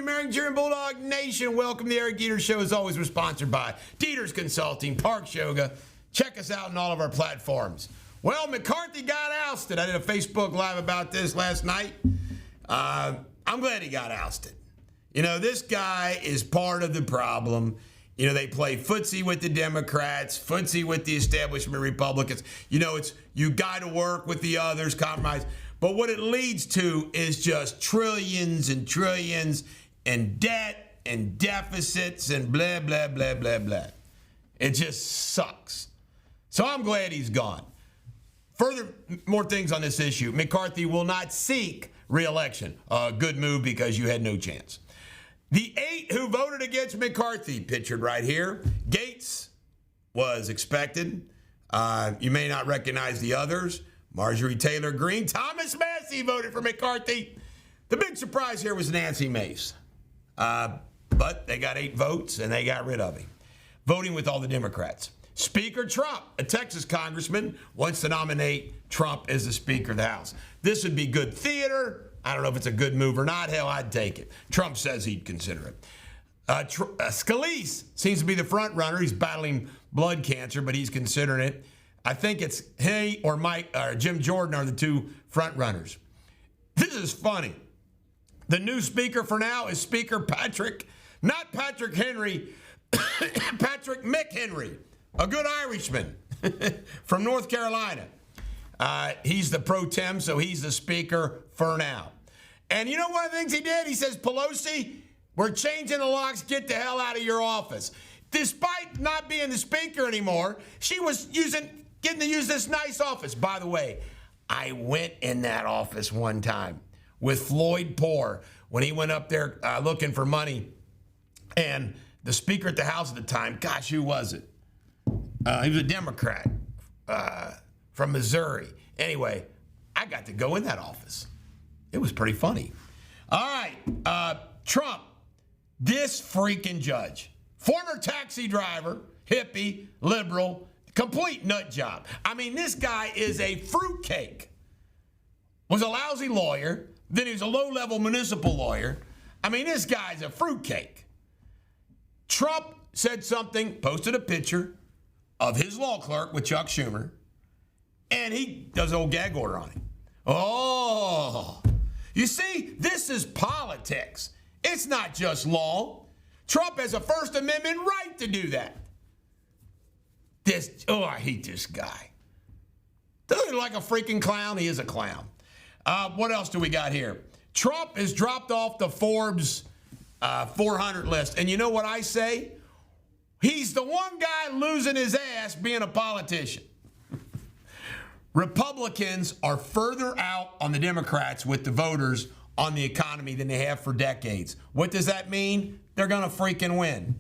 American German Bulldog Nation. Welcome to the Eric Deters Show. As always, we're sponsored by Deters Consulting, Parks Yoga. Check us out on all of our platforms. Well, McCarthy got ousted. I did a Facebook Live about this last night. I'm glad he got ousted. You know, this guy is part of the problem. You know, they play footsie with the Democrats, footsie with the establishment Republicans. You know, it's you got to work with the others, compromise. But what it leads to is just trillions and trillions in debt and deficits and blah, blah, blah, blah, blah. It just sucks. So I'm glad he's gone. Further, more things on this issue. McCarthy will not seek re-election. A good move because you had no chance. The 8 who voted against McCarthy, pictured right here. Gates was expected. You may not recognize the others. Marjorie Taylor Greene, Thomas Massie voted for McCarthy. The big surprise here was Nancy Mace. But they got 8 votes and they got rid of him. Voting with all the Democrats. Speaker Trump, a Texas congressman, wants to nominate Trump as the Speaker of the House. This would be good theater. I don't know if it's a good move or not. Hell, I'd take it. Trump says he'd consider it. Scalise seems to be the front runner. He's battling blood cancer, but he's considering it. I think it's he or Mike or Jim Jordan are the 2 front runners. This is funny. The new speaker for now is Speaker Patrick, not Patrick Henry, Patrick McHenry, a good Irishman from North Carolina. He's the pro tem, so he's the speaker for now. And you know one of the things he did? He says, Pelosi, we're changing the locks. Get the hell out of your office. Despite not being the speaker anymore, she was getting to use this nice office. By the way, I went in that office one time with Floyd Poore when he went up there looking for money. And the speaker at the House at the time, gosh, who was it? He was a Democrat from Missouri. Anyway, I got to go in that office. It was pretty funny. All right, Trump, this freaking judge, former taxi driver, hippie, liberal, complete nut job. I mean, this guy is a fruitcake. Was a lousy lawyer, then he was a low-level municipal lawyer. I mean, this guy's a fruitcake. Trump said something, posted a picture of his law clerk with Chuck Schumer, and he does an old gag order on him. Oh, you see, this is politics. It's not just law. Trump has a First Amendment right to do that. I hate this guy. Doesn't he look like a freaking clown? He is a clown. What else do we got here? Trump has dropped off the Forbes 400 list. And you know what I say? He's the one guy losing his ass being a politician. Republicans are further out on the Democrats with the voters on the economy than they have for decades. What does that mean? They're going to freaking win.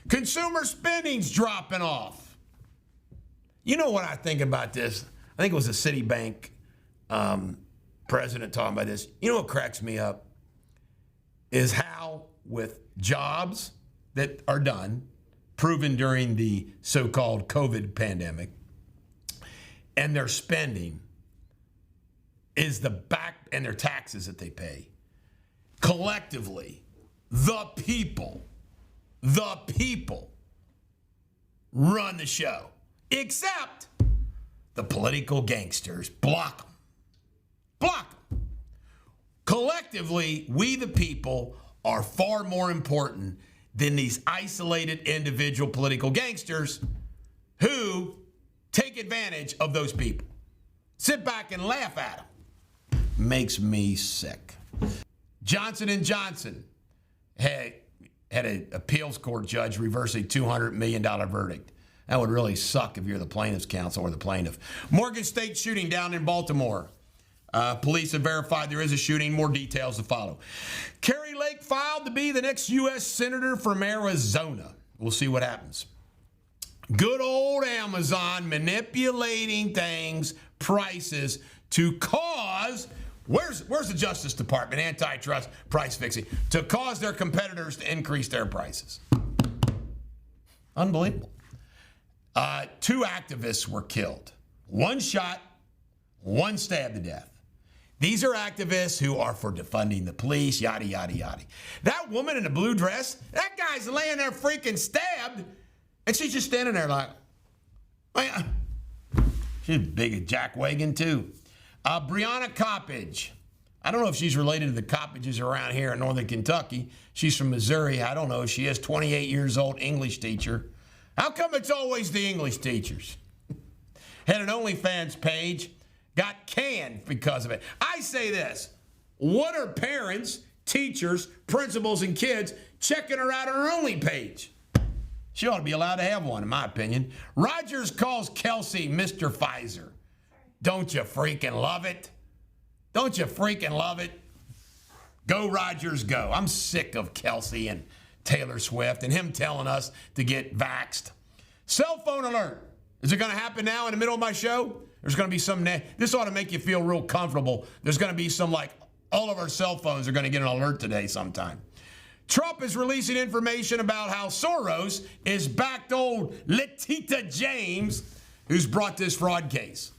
Consumer spending's dropping off. You know what I think about this? I think it was a Citibank president talking about this. You know what cracks me up is how with jobs that are done, proven during the so-called COVID pandemic, and their spending is the back and their taxes that they pay. Collectively, the people run the show. Except the political gangsters block them. Block them. Collectively, we the people are far more important than these isolated individual political gangsters who take advantage of those people. Sit back and laugh at them. Makes me sick. Johnson & Johnson had an appeals court judge reverse a $200 million verdict. That would really suck if you're the plaintiff's counsel or the plaintiff. Morgan State shooting down in Baltimore. Police have verified there is a shooting. More details to follow. Carrie Lake filed to be the next U.S. Senator from Arizona. We'll see what happens. Good old Amazon manipulating things, prices to cause, where's the Justice Department, antitrust, price fixing, to cause their competitors to increase their prices. Unbelievable. 2 activists were killed. 1 shot, 1 stabbed to death. These are activists who are for defunding the police, yada, yada, yada. That woman in the blue dress, that guy's laying there freaking stabbed, and she's just standing there like, she's big as Jack Wagon, too. Brianna Coppage. I don't know if she's related to the Coppages around here in northern Kentucky. She's from Missouri. I don't know. She is 28 years old, English teacher. How come it's always the English teachers? Had an OnlyFans page. Got canned because of it. I say this. What are parents, teachers, principals, and kids checking her out on her Only page? She ought to be allowed to have one, in my opinion. Rogers calls Kelsey Mr. Pfizer. Don't you freaking love it? Don't you freaking love it? Go, Rogers, go. I'm sick of Kelsey and Taylor Swift and him telling us to get vaxxed. Cell phone alert. Is it going to happen now in the middle of my show? There's going to be some, this ought to make you feel real comfortable. There's going to be some, like, all of our cell phones are going to get an alert today sometime. Trump is releasing information about how Soros is backed old Letita James, who's brought this fraud case.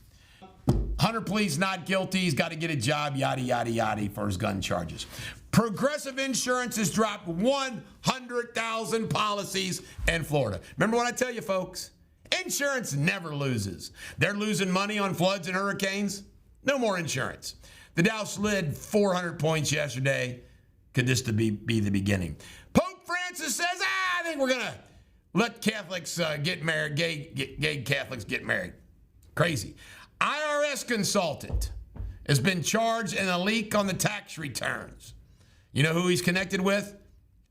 Hunter pleads not guilty. He's got to get a job, yada, yada, yada, for his gun charges. Progressive Insurance has dropped 100,000 policies in Florida. Remember what I tell you, folks? Insurance never loses. They're losing money on floods and hurricanes. No more insurance. The Dow slid 400 points yesterday. Could this be the beginning? Pope Francis says, I think we're going to let Catholics get married, gay Catholics get married. Crazy. IRS consultant has been charged in a leak on the tax returns. You know who he's connected with?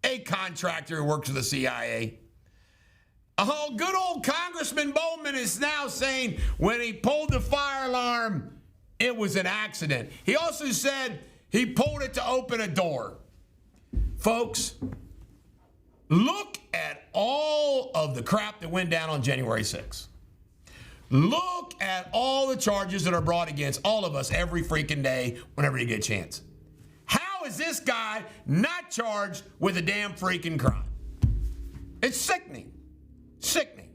A contractor who works for the CIA. Oh, good old Congressman Bowman is now saying when he pulled the fire alarm, it was an accident. He also said he pulled it to open a door. Folks, look at all of the crap that went down on January 6th. Look at all the charges that are brought against all of us every freaking day whenever you get a chance. How is this guy not charged with a damn freaking crime? It's sickening. Sickening.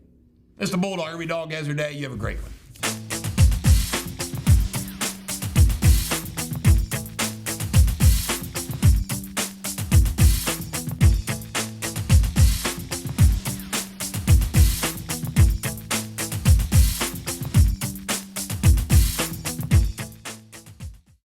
It's the Bulldog. Every dog has her day. You have a great one.